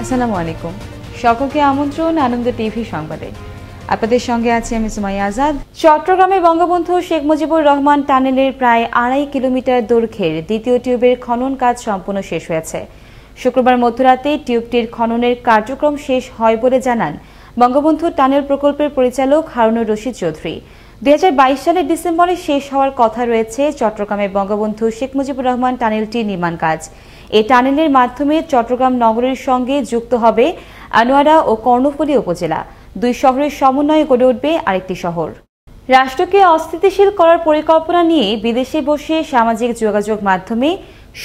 আসসালামু আলাইকুম। সকলকে আমন্ত্রণ আনন্দ টিভি সংবাদে। আপনাদের সঙ্গে আছি আমি সুমাইয়া আজাদ। চট্টগ্রামে বঙ্গবন্ধু শেখ মুজিবুর রহমান টানেলের প্রায় 2.5 কিলোমিটার দৈর্ঘ্যের দ্বিতীয় টিউবের খনন কাজ সম্পূর্ণ শেষ হয়েছে। শুক্রবার মধ্যরাতে টিউবটির খননের কার্যক্রম শেষ হয় বলে জানান বঙ্গবন্ধু টানেল প্রকল্পের পরিচালক হারুনুর রশিদ চৌধুরী। 2022 সালের ডিসেম্বরে শেষ হওয়ার কথা রয়েছে চট্টগ্রামে বঙ্গবন্ধু শেখ মুজিবুর রহমান টানেলটির নির্মাণ কাজ। এই টানেলের মাধ্যমে চট্টগ্রাম নগরের সঙ্গে যুক্ত হবে আনোয়ারা ও কর্ণফুলী উপজেলা। দুই শহরের সমন্বয়ে গড়ে উঠবে আরেকটি শহর। রাষ্ট্রকে অস্থিতিশীল করার পরিকল্পনা নিয়ে বিদেশে বসে সামাজিক যোগাযোগ মাধ্যমে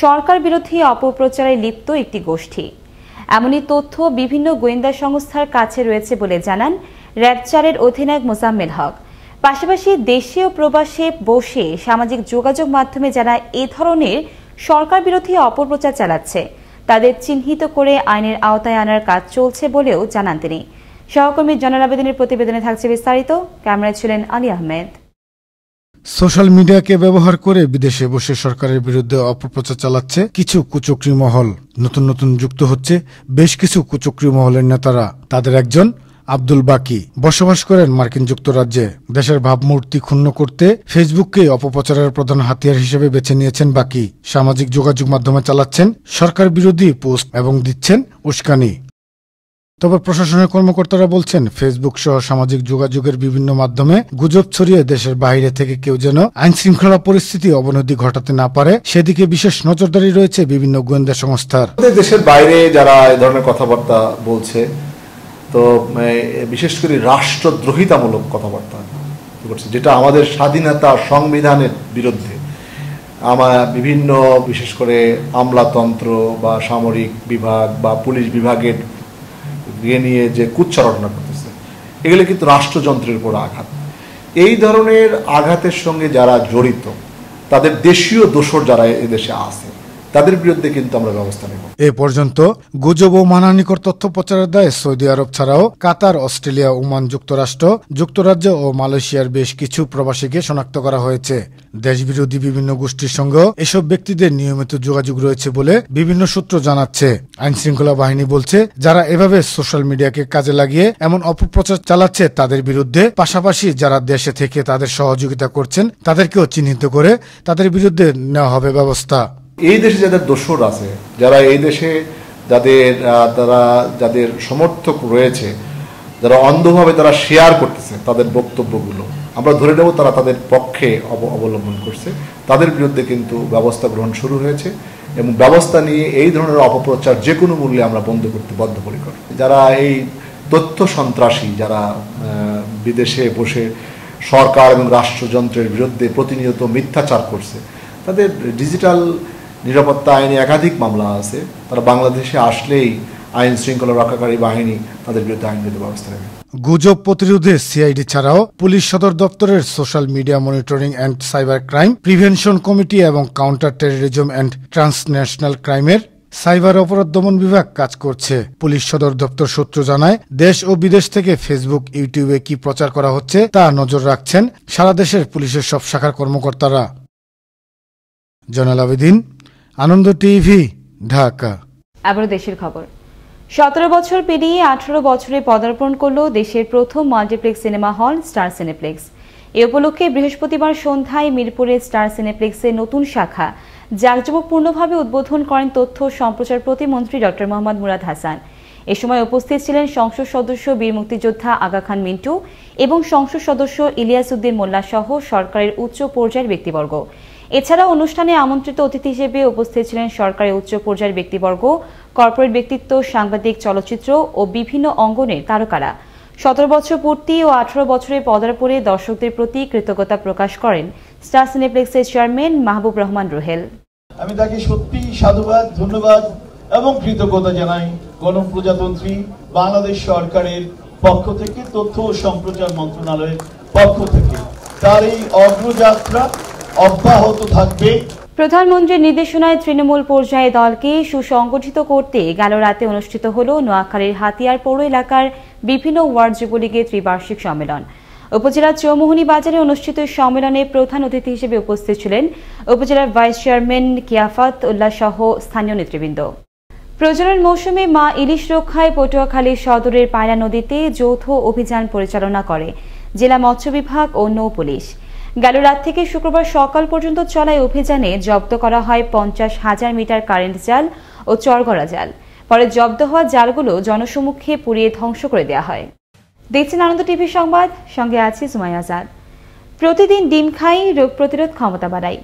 সরকার বিরোধী অপপ্রচারে লিপ্ত একটি গোষ্ঠী। এমনই তথ্য বিভিন্ন গোয়েন্দা সংস্থার কাছে রয়েছে বলে জানান র্যাব-4 অধিনায়ক মোজাম্মেল হক। পাশাপাশি দেশে ও প্রবাসে বসে সামাজিক যোগাযোগ মাধ্যমে যারা এ ধরনের সরকার বিরোধী অপপ্রচার চালাচ্ছে তাদের চিহ্নিত করে আইনের আওতায় আনার কাজ চলছে বলেও জানান তিনি। সহকর্মী জয়নাল আবেদিনের প্রতিবেদনে থাকছে বিস্তারিত। ক্যামেরায় ছিলেন আলী আহমেদ। সোশ্যাল মিডিয়াকে ব্যবহার করে বিদেশে বসে সরকারের বিরুদ্ধে অপপ্রচার চালাচ্ছে কিছু কুচক্রী মহল। নতুন নতুন যুক্ত হচ্ছে বেশ কিছু কুচক্রী মহলের নেতারা। তাদের একজন আব্দুল বাকি বসবাস করেন মার্কিন যুক্তরাজ্যে। দেশের ভাবমূর্তি ক্ষুণ্ণ করতে ফেসবুককে অপপ্রচারের প্রধান হাতিয়ার হিসেবে বেছে নিয়েছেন বাকি। সামাজিক যোগাযোগ মাধ্যমে চালাচ্ছেন সরকার বিরোধী পোস্ট এবং দিচ্ছেন উস্কানি। তবে প্রশাসনের কর্মকর্তারা বলছেন ফেসবুক সহ সামাজিক যোগাযোগের বিভিন্ন মাধ্যমে গুজব ছড়িয়ে দেশের বাইরে থেকে কেউ যেন আইন শৃঙ্খলা পরিস্থিতি অবনতি ঘটাতে না পারে সেদিকে বিশেষ নজরদারি রয়েছে বিভিন্ন গোয়েন্দা সংস্থার। দেশের বাইরে যারা এই ধরনের কথাবার্তা বলছে, তো বিশেষ করে রাষ্ট্রদ্রোহিতামূলক কথাবার্তা বলছে, যেটা আমাদের স্বাধীনতা সংবিধানের বিরুদ্ধে। আমার বিভিন্ন বিশেষ করে আমলাতন্ত্র বা সামরিক বিভাগ বা পুলিশ বিভাগের নিয়ে যে কুচ্চারণা করতেছে, এগুলো কিন্তু রাষ্ট্রযন্ত্রের উপর আঘাত। এই ধরনের আঘাতের সঙ্গে যারা জড়িত, তাদের দেশীয় দোসর যারা এদেশে আছে, তাদের বিরুদ্ধে কিন্তু আমরা ব্যবস্থা নেব। এ পর্যন্ত গুজব ও মানহানিকর তথ্য প্রচারের দায়ে সৌদি আরব ছাড়াও কাতার, অস্ট্রেলিয়া, ওমান, যুক্তরাষ্ট্র, যুক্তরাজ্য ও মালয়েশিয়ার বেশ কিছু প্রবাসীকে শনাক্ত করা হয়েছে। দেশবিরোধী বিভিন্ন গোষ্ঠীর সঙ্গেও এসব ব্যক্তিদের নিয়মিত যোগাযোগ রয়েছে বলে বিভিন্ন সূত্র জানাচ্ছে। আইন শৃঙ্খলা বাহিনী বলছে যারা এভাবে সোশ্যাল মিডিয়াকে কাজে লাগিয়ে এমন অপপ্রচার চালাচ্ছে তাদের বিরুদ্ধে, পাশাপাশি যারা দেশে থেকে তাদের সহযোগিতা করছেন তাদেরকেও চিহ্নিত করে তাদের বিরুদ্ধে নেওয়া হবে ব্যবস্থা। এই দেশে যাদের দোসর আছে, যারা এই দেশে যাদের সমর্থক রয়েছে, যারা অন্ধভাবে তারা শেয়ার করতেছে তাদের বক্তব্যগুলো, আমরা ধরে নেব তারা তাদের পক্ষে অবলম্বন করছে, তাদের বিরুদ্ধে কিন্তু ব্যবস্থা গ্রহণ শুরু হয়েছে এবং ব্যবস্থা নিয়ে এই ধরনের অপপ্রচার যে কোনো মূল্যে আমরা বন্ধ করতে বদ্ধপরিকর। যারা এই তথ্য সন্ত্রাসী, যারা বিদেশে বসে সরকার এবং রাষ্ট্রযন্ত্রের বিরুদ্ধে প্রতিনিয়ত মিথ্যাচার করছে, তাদের ডিজিটাল নিরাপত্তা আইনে একাধিক মামলা আছে। তারা বাংলাদেশে আসলেই আইন শৃঙ্খলা রক্ষাকারী বাহিনী তাদের বিরুদ্ধে আইনগত ব্যবস্থা নেবে। গুজব প্রতিরোধে সিআইডি ছাড়াও পুলিশ সদর দপ্তরের social media monitoring and cyber crime prevention committee এবং কাউন্টার টেররিজম অ্যান্ড ট্রান্সন্যাশনাল ক্রাইমের সাইবার অপরাধ দমন বিভাগ কাজ করছে। পুলিশ সদর দপ্তর সূত্র জানায় দেশ ও বিদেশ থেকে ফেসবুক, ইউটিউবে কি প্রচার করা হচ্ছে তা নজর রাখছেন সারা দেশের পুলিশের সব শাখার কর্মকর্তারা। জয়নাল আবেদিন, আনন্দ টিভি, ঢাকা। আবার দেশের খবর। 17 বছর পেরিয়ে 18 বছরে পদার্পণ করল দেশের প্রথম multiplex cinema hall Star Cineplex. এ উপলক্ষে বৃহস্পতিবার সন্ধ্যায় মিরপুরের স্টার সিনেপ্লেক্সের নতুন শাখা জাঁকজমকপূর্ণভাবে উদ্বোধন করেন তথ্য সম্প্রচার প্রতিমন্ত্রী ডক্টর মোহাম্মদ মুরাদ হাসান। এ সময় উপস্থিত ছিলেন সংসদ সদস্য বীর মুক্তিযোদ্ধা আগা খান মিন্টু এবং সংসদ সদস্য ইলিয়াস উদ্দিন মোল্লা সহ সরকারের উচ্চ পর্যায়ের ব্যক্তিবর্গ। এছাড়াও অনুষ্ঠানে আমন্ত্রিত অতিথি হিসেবে উপস্থিত ছিলেন সরকারের উচ্চ পর্যায়ের ব্যক্তিবর্গ, কর্পোরেট ব্যক্তিত্ব, সাংবাদিক, চলচ্চিত্র ও বিভিন্ন অঙ্গনের তারকারা। 17 বছর পূর্তি ও 18 বছরের পদার্পণে দর্শকদের প্রতি কৃতজ্ঞতা প্রকাশ করেন স্টার সিনেপ্লেক্সের চেয়ারম্যান মাহবুব রহমান রুহেল। আমি তাকে সত্যি সাধুবাদ, ধন্যবাদ এবং কৃতজ্ঞতা জানাই গণপ্রজাতন্ত্রী বাংলাদেশ সরকারের পক্ষ থেকে, তথ্য ও সম্প্রচার মন্ত্রণালয়ের পক্ষ থেকে। তার এই অগ্রযাত্রা অব্যাহত থাকবে। প্রধানমন্ত্রীর নির্দেশনায় তৃণমূল পর্যায়ে দলকে সুসংগঠিত করতে গেল রাতে অনুষ্ঠিত হল নোয়াখালীর হাতিয়ার পৌর এলাকার বিভিন্ন ওয়ার্ড যুবলীগের ত্রিবার্ষিক সম্মেলন। উপজেলার চৌমোহনী বাজারে অনুষ্ঠিত সম্মেলনে প্রধান অতিথি হিসেবে উপস্থিত ছিলেন উপজেলার ভাইস চেয়ারম্যান কিয়াফাত উল্লাহ সহ স্থানীয় নেতৃবৃন্দ। প্রজনন মৌসুমে মা ইলিশ রক্ষায় পটুয়াখালী সদরের পায়রা নদীতে যৌথ অভিযান পরিচালনা করে জেলা মৎস্য বিভাগ ও নৌ পুলিশ। গেল রাত থেকে শুক্রবার সকাল পর্যন্ত চলা অভিযানে জব্দ করা হয় 50,000 মিটার কারেন্ট জাল ও চরগড়া জাল। পরে জব্দ হওয়া জালগুলো জনসম্মুখে পুড়িয়ে ধ্বংস করে দেওয়া হয়। দেখছেন আনন্দ টিভি সংবাদ, সঙ্গে আছি সুমাইয়া আজাদ। প্রতিদিন ডিম খাই, রোগ প্রতিরোধ ক্ষমতা বাড়াই,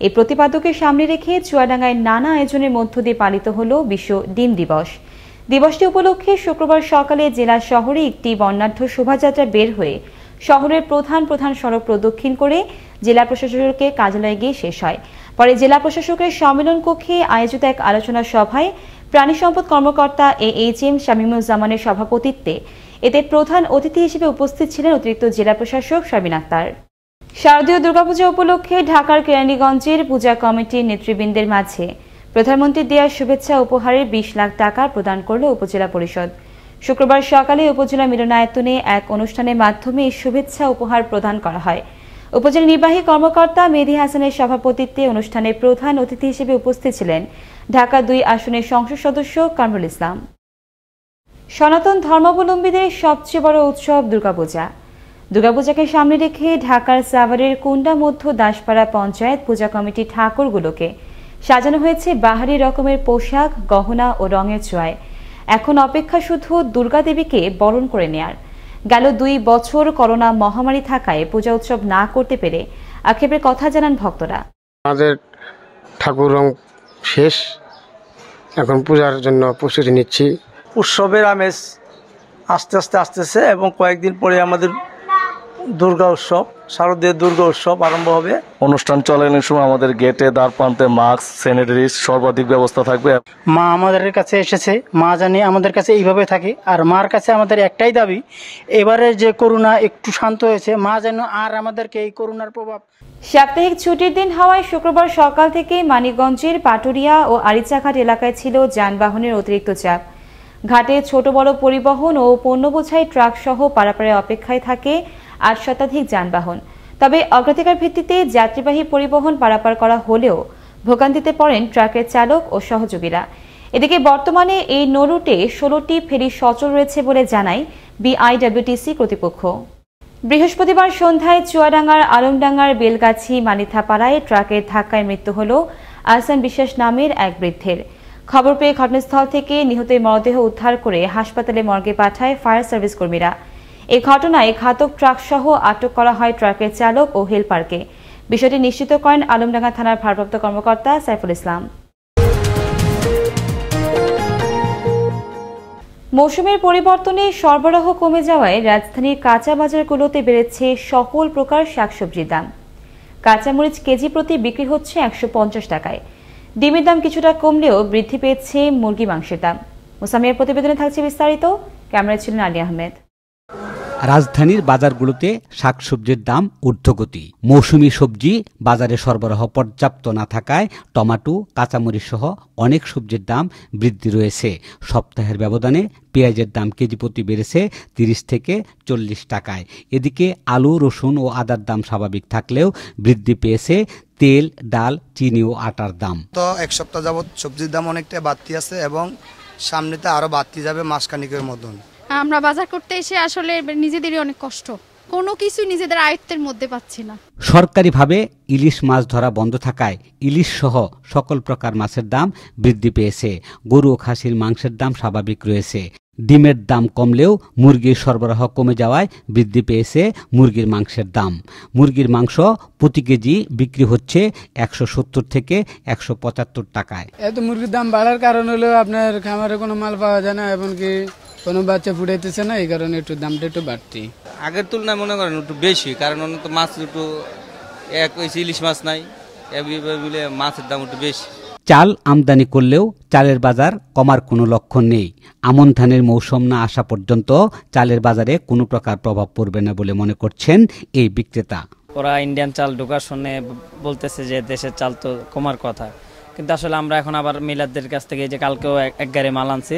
এই প্রতিপাদ্যকে সামনে রেখে চুয়াডাঙ্গায় নানা আয়োজনের মধ্য দিয়ে পালিত হল বিশ্ব ডিম দিবস। দিবসটি উপলক্ষে শুক্রবার সকালে জেলা শহরে একটি বর্ণাঢ্য শোভাযাত্রা বের হয়ে শহরের প্রধান সড়ক প্রদক্ষিণ করে জেলা প্রশাসকের কার্যালয়ে গিয়ে শেষ হয়। পরে জেলা প্রশাসকের সম্মেলন কক্ষে আয়োজিত এক আলোচনা সভায় প্রাণী সম্পদ কর্মকর্তা AHM শামীমুজ্জামানের সভাপতিত্বে এতে প্রধান অতিথি হিসেবে উপস্থিত ছিলেন অতিরিক্ত জেলা প্রশাসক শারমিন আক্তার। শারদীয় দুর্গাপূজা উপলক্ষে ঢাকার কেরানীগঞ্জের পূজা কমিটির নেতৃবৃন্দের মাঝে প্রধানমন্ত্রীর দেওয়া শুভেচ্ছা উপহারের 20 লাখ টাকা প্রদান করল উপজেলা পরিষদ। শুক্রবার সকালে উপজেলা মিলনায়তনে এক অনুষ্ঠানের মাধ্যমে এই শুভেচ্ছা উপহার প্রদান করা হয়। উপজেলা নির্বাহী কর্মকর্তা মেহেদী হাসানের সভাপতিত্বে অনুষ্ঠানে প্রধান অতিথি হিসেবে উপস্থিত ছিলেন ঢাকা 2 আসনের সংসদ সদস্য কামরুল ইসলাম। সনাতন ধর্মাবলম্বীদের সবচেয়ে বড় উৎসব দুর্গাপূজা। দুর্গাপূজাকে সামনে রেখে ঢাকার সাভারের কুন্ডা মধ্য দাসপাড়া পঞ্চায়েত পূজা কমিটি ঠাকুরগুলোকে সাজানো হয়েছে বাহারি রকমের পোশাক, গহনা ও রঙের ছোঁয়ায়। এখন অপেক্ষা শুধু দুর্গা দেবীকে বরণ করে নেয়ার। গেল 2 বছর করোনা মহামারী থাকায় পূজা উৎসব না করতে পেরে আক্ষেপের কথা জানান ভক্তরা। আমাদের ঠাকুর রং শেষ, এখন পূজার জন্য প্রস্তুতি নিচ্ছি। উৎসবের আমেজ আস্তে আস্তে আসতেছে এবং কয়েকদিন পরে আমাদের দুর্গা উৎসব, শারদীয় দুর্গা উৎসব আরম্ভ হবে। অনুষ্ঠান চলাকালীন সময় আমাদের গেটে দ্বার প্রান্তে মাস্ক, স্যানিটারি সর্বাধিক ব্যবস্থা থাকবে। মা আমাদের কাছে এসেছে, মা জানি আমাদের কাছে এইভাবে থাকে। আর মার কাছে আমাদের একটাই দাবি, এবারে যে করোনা একটু শান্ত হয়েছে, মা যেন আর আমাদেরকে এই করোনার প্রভাব। সাপ্তাহিক ছুটির দিন হওয়ায় শুক্রবার সকাল থেকে মানিকগঞ্জের পাটুরিয়া ও আরিচাঘাট এলাকায় ছিল যানবাহনের অতিরিক্ত চাপ। ঘাটে ছোট বড় পরিবহন ও পণ্য বোঝাই ট্রাক সহ পারাপারে অপেক্ষায় থাকে 8 শতাধিক যানবাহন। তবে অগ্রাধিকার ভিত্তিতে যাত্রীবাহী পরিবহন পারাপার করা হলেও ভোগান্তিতে পড়েন ট্রাকের চালক ও সহযোগীরা। এদিকে বর্তমানে এই নৌরুটে 16টি ফেরি সচল রয়েছে বলে জানায় BIWTC কর্তৃপক্ষ। বৃহস্পতিবার সন্ধ্যায় চুয়াডাঙ্গার আলমডাঙ্গার বেলগাছি মালিথাপাড়ায় ট্রাকের ধাক্কায় মৃত্যু হল আহসান বিশ্বাস নামের এক বৃদ্ধের। খবর পেয়ে ঘটনাস্থল থেকে নিহতের মরদেহ উদ্ধার করে হাসপাতালে মর্গে পাঠায় ফায়ার সার্ভিস কর্মীরা। এই ঘটনায় ঘাতক ট্রাক সহ আটক করা হয় ট্রাকের চালক ও হেলপারকে। বিষয়টি নিশ্চিত করেন আলমডাঙ্গা থানার ভারপ্রাপ্ত কর্মকর্তা সাইফুল ইসলাম। মৌসুমের পরিবর্তনে সরবরাহ কমে যাওয়ায় রাজধানীর কাঁচা বাজারগুলোতে বেড়েছে সকল প্রকার শাকসবজির দাম। কাঁচামরিচ কেজি প্রতি বিক্রি হচ্ছে 150 টাকায়। ডিমের দাম কিছুটা কমলেও বৃদ্ধি পেয়েছে মুরগি মাংসের দাম। মুসামিয়ার প্রতিবেদনে থাকছে বিস্তারিত। ক্যামেরায় ছিলেন আলী আহমেদ। রাজধানীর বাজারগুলোতে শাকসবজির দাম ঊর্ধ্বগতি। মৌসুমি সবজি বাজারে সরবরাহ পর্যাপ্ত না থাকায় টমেটো, কাঁচামরিচ সহ অনেক সবজির দাম বৃদ্ধি রয়েছে। সপ্তাহের ব্যবধানে পেঁয়াজের দাম কেজি প্রতি বেড়েছে 30 থেকে 40 টাকায়। এদিকে আলু, রসুন ও আদার দাম স্বাভাবিক থাকলেও বৃদ্ধি পেয়েছে তেল, ডাল, চিনি ও আটার দাম। তো এক সপ্তাহ যাবত সবজির দাম অনেকটা বাড়তি আছে এবং সামনেতে আরো বাড়তি যাবে মাসখানিকের মতন। আমরা বাজার করতে এসে আসলে নিজেদেরই অনেক কষ্ট, কোনো কিছু নিজেদের আয়ত্তের মধ্যে পাচ্ছি না। সরকারিভাবে ইলিশ মাছ ধরা বন্ধ থাকায় ইলিশ সহ সকল প্রকার মাছের দাম বৃদ্ধি পেয়েছে। গরু ও খাসির মাংসের দাম স্বাভাবিক রয়েছে। ডিমের দাম কমলেও মুরগির সরবরাহ কমে যাওয়ায় বৃদ্ধি পেয়েছে মুরগির মাংসের দাম। মুরগির মাংস প্রতি কেজি বিক্রি হচ্ছে 170 থেকে 175 টাকায়। এত মুরগির দাম বাড়ার কারণ হলো আপনার খামারে কোনো মাল পাওয়া যায় না, এমনকি কোনো বাচ্চা ফুটাইতেছে না, এই কারণে একটু দামটা একটু বাড়তি। আগের তুলনায় মনে করেন একটু বেশি, কারণ তো মাছ একটু ইলিশ মাছ নাই, মাছের দাম একটু বেশি। চাল আমদানি করলেও চালের বাজার কমার কোনো লক্ষণ নেই। আমন ধানের মৌসুম না আসা পর্যন্ত চালের বাজারে কোনো প্রকার প্রভাব পড়বে না বলে মনে করছেন এই বিক্রেতা। ওরা ইন্ডিয়ান চাল ঢোকার শুনে বলতেছে যে দেশের চাল তো কমার কথা, কিন্তু আসলে আমরা এখন আবার মিলারদের কাছ থেকে যে কালকেও এক গাড়ি মাল আনছি,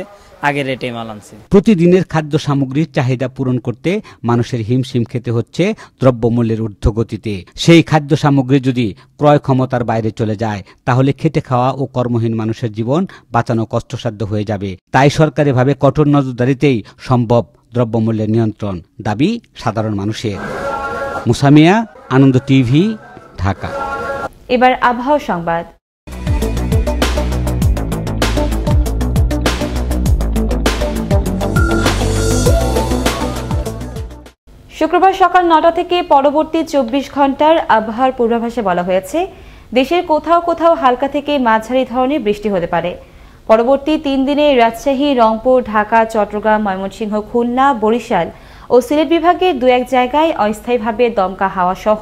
আগের রেটে মাল আনছি। প্রতিদিনের খাদ্য সামগ্রীর চাহিদা পূরণ করতে মানুষের হিমশিম খেতে হচ্ছে দ্রব্যমূল্যের ঊর্ধ্বগতিতে। সেই খাদ্য সামগ্রী যদি ক্রয় ক্ষমতার বাইরে চলে যায় তাহলে খেটে খাওয়া ও কর্মহীন মানুষের জীবন বাঁচানো কষ্টসাধ্য হয়ে যাবে। তাই সরকারিভাবে কঠোর নজরদারিতেই সম্ভব দ্রব্যমূল্যের নিয়ন্ত্রণ, দাবি সাধারণ মানুষের। মুসামিয়া, আনন্দ টিভি, ঢাকা। এবার আবহাওয়া সংবাদ। শুক্রবার সকাল 9টা থেকে পরবর্তী 24 ঘন্টার আবহাওয়ার পূর্বাভাসে বলা হয়েছে দেশের কোথাও কোথাও হালকা থেকে মাঝারি ধরনের বৃষ্টি হতে পারে। পরবর্তী 3 দিনে রাজশাহী, রংপুর, ঢাকা, চট্টগ্রাম, ময়মনসিংহ, খুলনা, বরিশাল ও সিলেট বিভাগের 2-1 জায়গায় অস্থায়ীভাবে দমকা হাওয়া সহ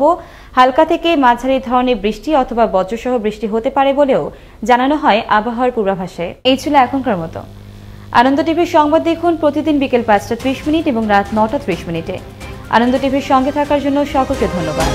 হালকা থেকে মাঝারি ধরনের বৃষ্টি অথবা বজ্রসহ বৃষ্টি হতে পারে বলেও জানানো হয় আবহাওয়ার পূর্বাভাসে। এই ছিল এখনকার মতো। আনন্দ টিভির সংবাদ দেখুন প্রতিদিন বিকেল 5টা 30 এবং রাত 9টা 30 মিনিটে। আনন্দ টিভির সঙ্গে থাকার জন্য সকলকে ধন্যবাদ।